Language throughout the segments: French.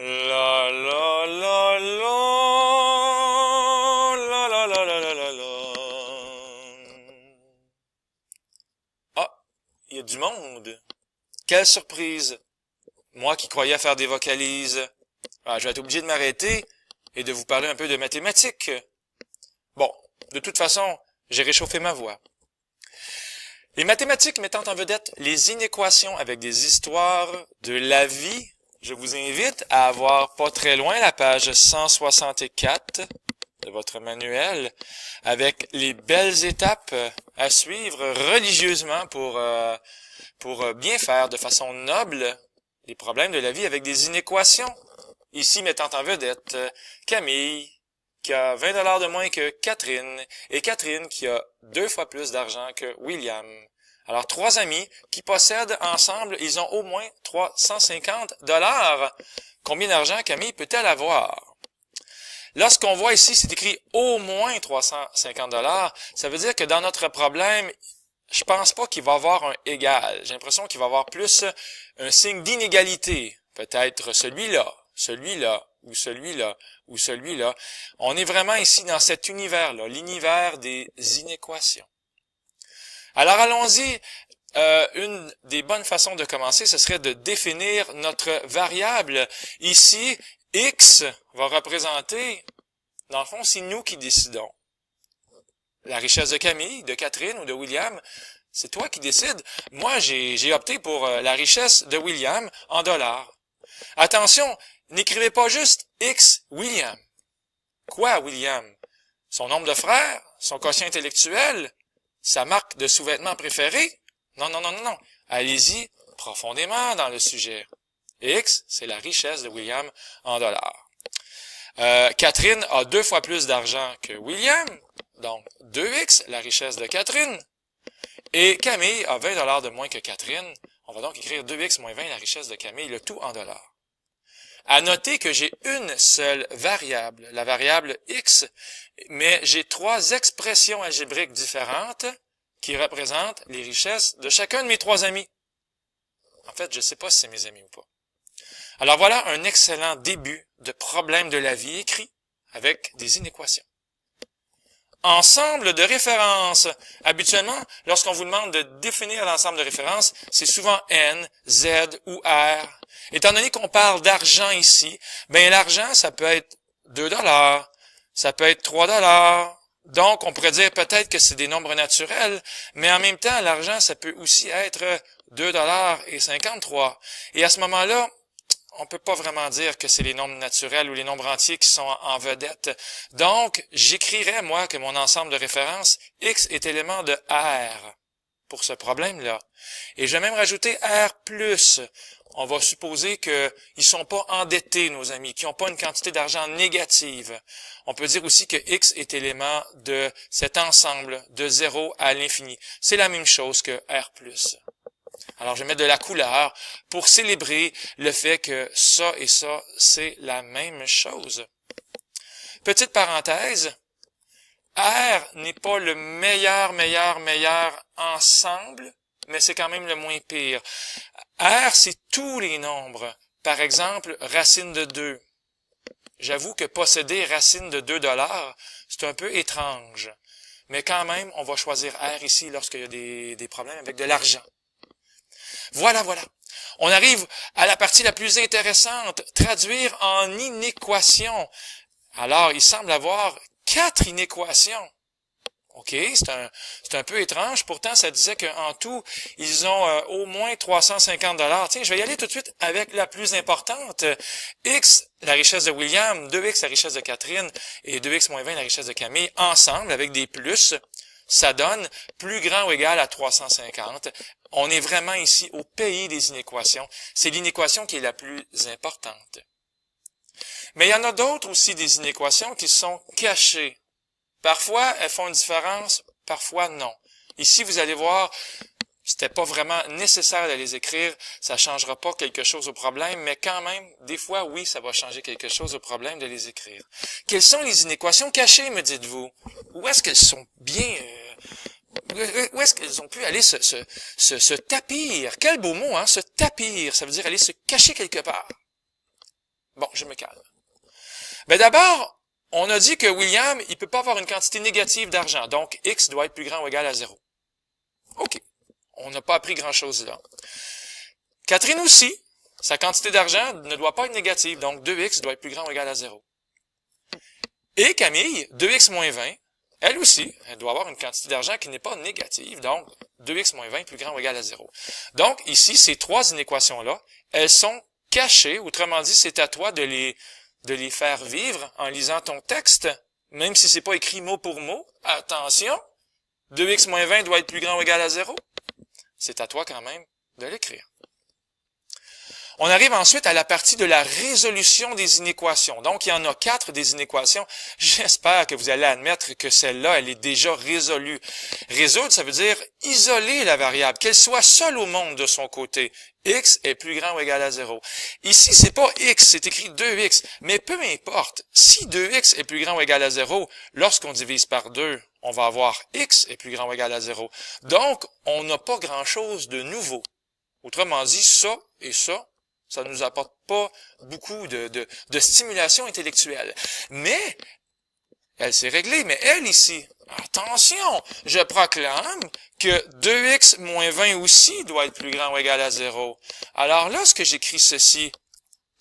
La la la la la la la la la la la. Ah, il y a du monde. Quelle surprise. Moi qui croyais faire des vocalises. Ah, je vais être obligé de m'arrêter et de vous parler un peu de mathématiques. Bon, de toute façon, j'ai réchauffé ma voix. Les mathématiques mettant en vedette les inéquations avec des histoires de la vie, je vous invite à avoir pas très loin la page 164 de votre manuel avec les belles étapes à suivre religieusement pour bien faire de façon noble les problèmes de la vie avec des inéquations. Ici mettant en vedette Camille, qui a 20 $ de moins que Catherine, et Catherine qui a 2 fois plus d'argent que William. Alors, 3 amis qui possèdent ensemble, ils ont au moins 350 $. Combien d'argent Camille peut-elle avoir? Lorsqu'on voit ici, c'est écrit au moins 350 $, ça veut dire que dans notre problème, je pense pas qu'il va y avoir un égal. J'ai l'impression qu'il va y avoir plus un signe d'inégalité. Peut-être celui-là, celui-là, ou celui-là, ou celui-là. On est vraiment ici dans cet univers-là, l'univers des inéquations. Alors allons-y, une des bonnes façons de commencer, ce serait de définir notre variable. Ici, x va représenter, dans le fond, c'est nous qui décidons. La richesse de Camille, de Catherine ou de William, c'est toi qui décides. Moi, j'ai opté pour la richesse de William en dollars. Attention, n'écrivez pas juste X William. Quoi, William? Son nombre de frères? Son quotient intellectuel? Sa marque de sous-vêtements préférée? Non, non, non, non, non. Allez-y profondément dans le sujet. X, c'est la richesse de William en dollars. Catherine a 2 fois plus d'argent que William, donc 2x, la richesse de Catherine. Et Camille a 20 $ de moins que Catherine. On va donc écrire 2x moins 20, la richesse de Camille, le tout en dollars. À noter que j'ai une seule variable, la variable x, mais j'ai 3 expressions algébriques différentes qui représentent les richesses de chacun de mes 3 amis. En fait, je ne sais pas si c'est mes amis ou pas. Alors voilà un excellent début de problème de la vie écrit avec des inéquations. Ensemble de références. Habituellement, lorsqu'on vous demande de définir l'ensemble de références, c'est souvent N, Z ou R. Étant donné qu'on parle d'argent ici, ben l'argent, ça peut être 2 $, ça peut être 3 $. Donc, on pourrait dire peut-être que c'est des nombres naturels, mais en même temps, l'argent, ça peut aussi être 2 $ et 53. Et à ce moment-là, on peut pas vraiment dire que c'est les nombres naturels ou les nombres entiers qui sont en vedette. Donc, j'écrirais, moi, que mon ensemble de références, X est élément de R pour ce problème-là. Et je vais même rajouter R+. On va supposer qu'ils sont pas endettés, nos amis, qu'ils n'ont pas une quantité d'argent négative. On peut dire aussi que X est élément de cet ensemble de 0 à l'infini. C'est la même chose que R+. Alors, je vais mettre de la couleur pour célébrer le fait que ça et ça, c'est la même chose. Petite parenthèse, R n'est pas le meilleur ensemble, mais c'est quand même le moins pire. R, c'est tous les nombres. Par exemple, racine de 2. J'avoue que posséder racine de 2 $, c'est un peu étrange. Mais quand même, on va choisir R ici lorsqu'il y a des problèmes avec de l'argent. Voilà. On arrive à la partie la plus intéressante, traduire en inéquation. Alors, il semble avoir 4 inéquations. OK, c'est un peu étrange. Pourtant, ça disait qu'en tout, ils ont au moins 350 $. Tiens, je vais y aller tout de suite avec la plus importante. X, la richesse de William, 2x, la richesse de Catherine, et 2x moins 20, la richesse de Camille, ensemble, avec des plus, ça donne plus grand ou égal à 350. On est vraiment ici au pays des inéquations. C'est l'inéquation qui est la plus importante. Mais il y en a d'autres aussi des inéquations qui sont cachées. Parfois, elles font une différence, parfois non. Ici, vous allez voir, c'était pas vraiment nécessaire de les écrire, ça changera pas quelque chose au problème, mais quand même, des fois, oui, ça va changer quelque chose au problème de les écrire. Quelles sont les inéquations cachées, me dites-vous? Où est-ce qu'elles sont bien... Où est-ce qu'elles ont pu aller se tapir? Quel beau mot, hein? Se tapir, ça veut dire aller se cacher quelque part. Bon, je me calme. Ben d'abord, on a dit que William, il peut pas avoir une quantité négative d'argent, donc X doit être plus grand ou égal à 0. OK. On n'a pas appris grand-chose là. Catherine aussi, sa quantité d'argent ne doit pas être négative, donc 2X doit être plus grand ou égal à 0. Et Camille, 2X moins 20, elle aussi, elle doit avoir une quantité d'argent qui n'est pas négative, donc 2X moins 20 plus grand ou égal à 0. Donc ici, ces trois inéquations-là, elles sont cachées, autrement dit, c'est à toi de les faire vivre en lisant ton texte, même si c'est pas écrit mot pour mot. Attention, 2x moins 20 doit être plus grand ou égal à 0. C'est à toi quand même de l'écrire. On arrive ensuite à la partie de la résolution des inéquations. Donc, il y en a 4 des inéquations. J'espère que vous allez admettre que celle-là, elle est déjà résolue. Résoudre, ça veut dire isoler la variable, qu'elle soit seule au monde de son côté. X est plus grand ou égal à 0. Ici, c'est pas X, c'est écrit 2X. Mais peu importe, si 2X est plus grand ou égal à 0, lorsqu'on divise par 2, on va avoir X est plus grand ou égal à 0. Donc, on n'a pas grand-chose de nouveau. Autrement dit, ça et ça nous apporte pas beaucoup de stimulation intellectuelle. Mais, elle s'est réglée, mais elle ici, attention, je proclame que 2x moins 20 aussi doit être plus grand ou égal à 0. Alors lorsque j'écris ceci,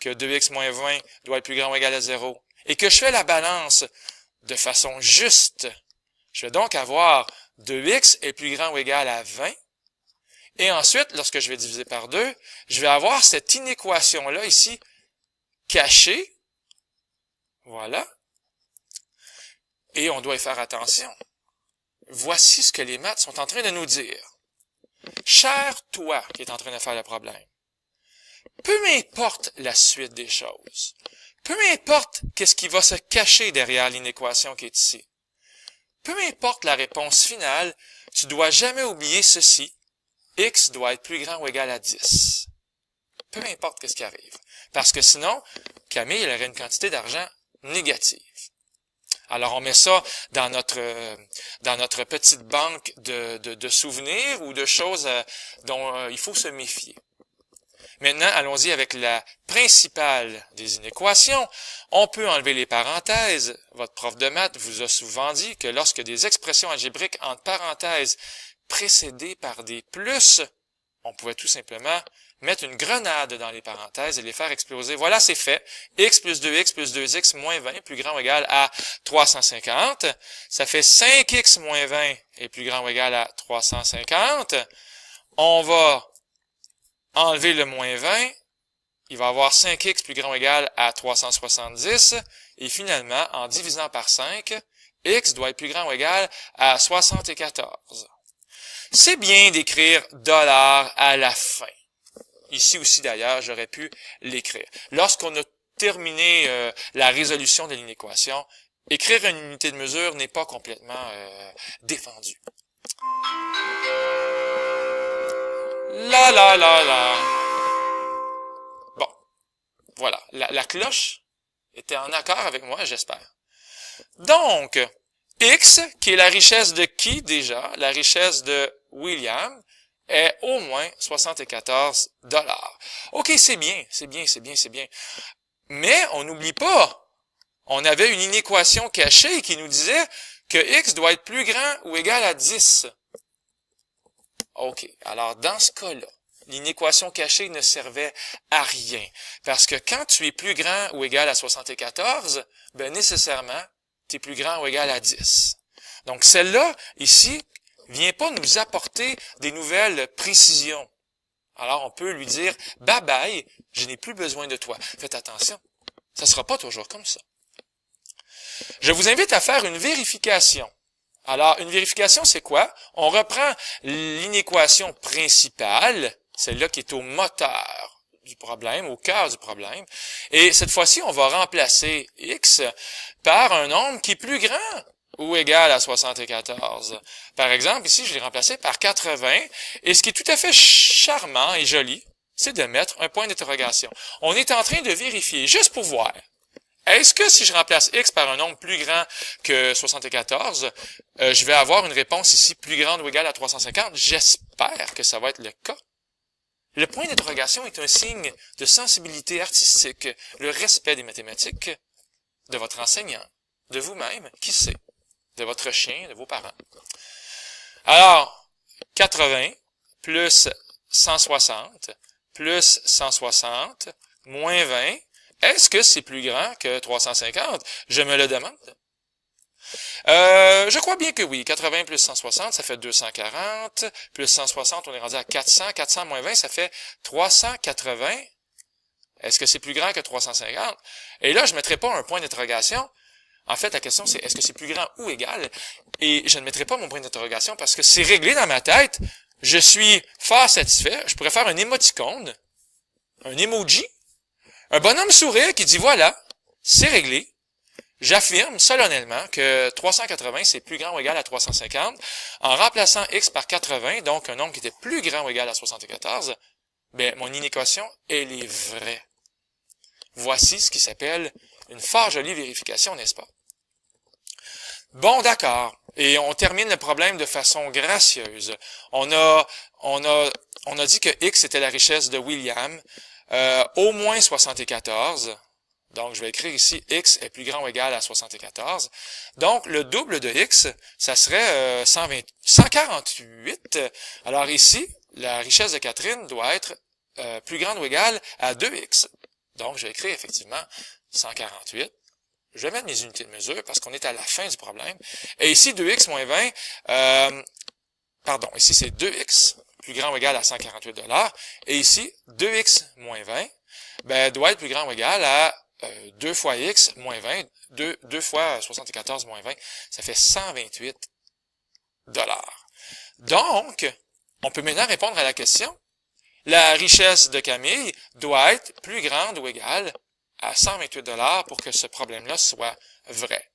que 2x moins 20 doit être plus grand ou égal à 0, et que je fais la balance de façon juste, je vais donc avoir 2x est plus grand ou égal à 20, et ensuite, lorsque je vais diviser par 2, je vais avoir cette inéquation-là ici, cachée. Voilà. Et on doit y faire attention. Voici ce que les maths sont en train de nous dire. Cher toi qui est en train de faire le problème, peu m'importe la suite des choses, peu m'importe qu'est-ce qui va se cacher derrière l'inéquation qui est ici, peu m'importe la réponse finale, tu dois jamais oublier ceci. X doit être plus grand ou égal à 10. Peu importe ce qui arrive. Parce que sinon, Camille elle aurait une quantité d'argent négative. Alors, on met ça dans notre petite banque de souvenirs ou de choses dont il faut se méfier. Maintenant, allons-y avec la principale des inéquations. On peut enlever les parenthèses. Votre prof de maths vous a souvent dit que lorsque des expressions algébriques entre parenthèses précédées par des plus, on pouvait tout simplement mettre une grenade dans les parenthèses et les faire exploser. Voilà, c'est fait. X plus 2x plus 2x moins 20 plus grand ou égal à 350. Ça fait 5x moins 20 est plus grand ou égal à 350. On va enlever le moins 20. Il va avoir 5x plus grand ou égal à 370. Et finalement, en divisant par 5, x doit être plus grand ou égal à 74. C'est bien d'écrire $ à la fin. Ici aussi, d'ailleurs, j'aurais pu l'écrire. Lorsqu'on a terminé la résolution de l'inéquation, écrire une unité de mesure n'est pas complètement défendu. Là. Bon, voilà. La cloche était en accord avec moi, j'espère. Donc, X, qui est la richesse de qui déjà? La richesse de William est au moins 74 $. OK, c'est bien. Mais on n'oublie pas, on avait une inéquation cachée qui nous disait que X doit être plus grand ou égal à 10. OK, alors dans ce cas-là, l'inéquation cachée ne servait à rien. Parce que quand tu es plus grand ou égal à 74, ben nécessairement, tu es plus grand ou égal à 10. Donc celle-là, ici, vient pas nous apporter des nouvelles précisions. Alors on peut lui dire « Bye bye, je n'ai plus besoin de toi ». Faites attention, ça sera pas toujours comme ça. Je vous invite à faire une vérification. Alors, une vérification, c'est quoi? On reprend l'inéquation principale, celle-là qui est au moteur du problème, au cœur du problème. Et cette fois-ci, on va remplacer x par un nombre qui est plus grand ou égal à 74. Par exemple, ici, je l'ai remplacé par 80. Et ce qui est tout à fait charmant et joli, c'est de mettre un point d'interrogation. On est en train de vérifier, juste pour voir. Est-ce que si je remplace x par un nombre plus grand que 74, je vais avoir une réponse ici plus grande ou égale à 350? J'espère que ça va être le cas. Le point d'interrogation est un signe de sensibilité artistique, le respect des mathématiques, de votre enseignant, de vous-même, qui sait, de votre chien, de vos parents. Alors, 80 plus 160 plus 160 moins 20, est-ce que c'est plus grand que 350? Je me le demande. Je crois bien que oui. 80 plus 160, ça fait 240. Plus 160, on est rendu à 400. 400 moins 20, ça fait 380. Est-ce que c'est plus grand que 350? Et là, je ne mettrai pas un point d'interrogation. En fait, la question, c'est est-ce que c'est plus grand ou égal? Et je ne mettrai pas mon point d'interrogation parce que c'est réglé dans ma tête. Je suis fort satisfait. Je pourrais faire un émoticône, un emoji, un bonhomme sourire qui dit voilà, c'est réglé. J'affirme solennellement que 380, c'est plus grand ou égal à 350. En remplaçant x par 80, donc un nombre qui était plus grand ou égal à 74, ben, mon inéquation, elle est vraie. Voici ce qui s'appelle une fort jolie vérification, n'est-ce pas? Bon, d'accord. Et on termine le problème de façon gracieuse. On a dit que x était la richesse de William, au moins 74. Donc, je vais écrire ici x est plus grand ou égal à 74. Donc, le double de x, ça serait 148. Alors ici, la richesse de Catherine doit être plus grande ou égale à 2x. Donc, je vais écrire effectivement 148. Je vais mettre mes unités de mesure parce qu'on est à la fin du problème. Et ici, 2x moins 20, ici c'est 2x plus grand ou égal à 148 $. Et ici, 2x moins 20, ben, doit être plus grand ou égal à 2 fois x moins 20, 2 fois 74 moins 20, ça fait 128 $. Donc, on peut maintenant répondre à la question. La richesse de Camille doit être plus grande ou égale à 128 $ pour que ce problème-là soit vrai.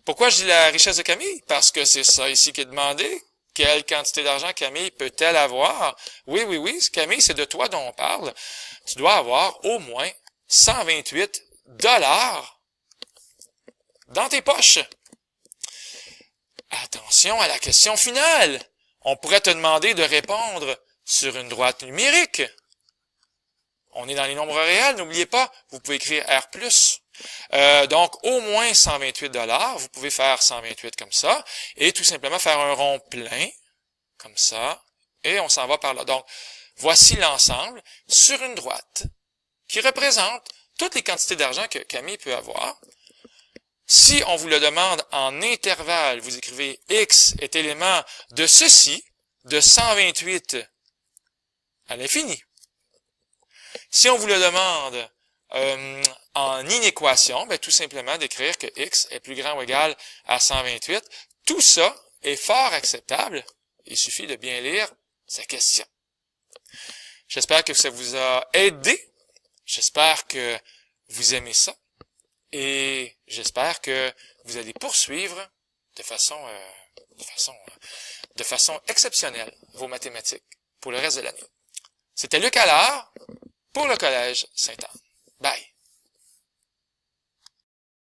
Pourquoi je dis la richesse de Camille? Parce que c'est ça ici qui est demandé. Quelle quantité d'argent Camille peut-elle avoir? Oui, Camille, c'est de toi dont on parle. Tu dois avoir au moins 128 $ dans tes poches. Attention à la question finale. On pourrait te demander de répondre sur une droite numérique. On est dans les nombres réels, n'oubliez pas, vous pouvez écrire R+. Donc, au moins 128 $, vous pouvez faire 128 comme ça, et tout simplement faire un rond plein, comme ça, et on s'en va par là. Donc, voici l'ensemble sur une droite qui représente toutes les quantités d'argent que Camille peut avoir. Si on vous le demande en intervalle, vous écrivez x est élément de ceci, de 128 à l'infini. Si on vous le demande en inéquation, ben, tout simplement d'écrire que x est plus grand ou égal à 128. Tout ça est fort acceptable. Il suffit de bien lire sa question. J'espère que ça vous a aidé. J'espère que vous aimez ça. Et j'espère que vous allez poursuivre de façon exceptionnelle vos mathématiques pour le reste de l'année. C'était Luc Allard pour le Collège Sainte-Anne. Bye!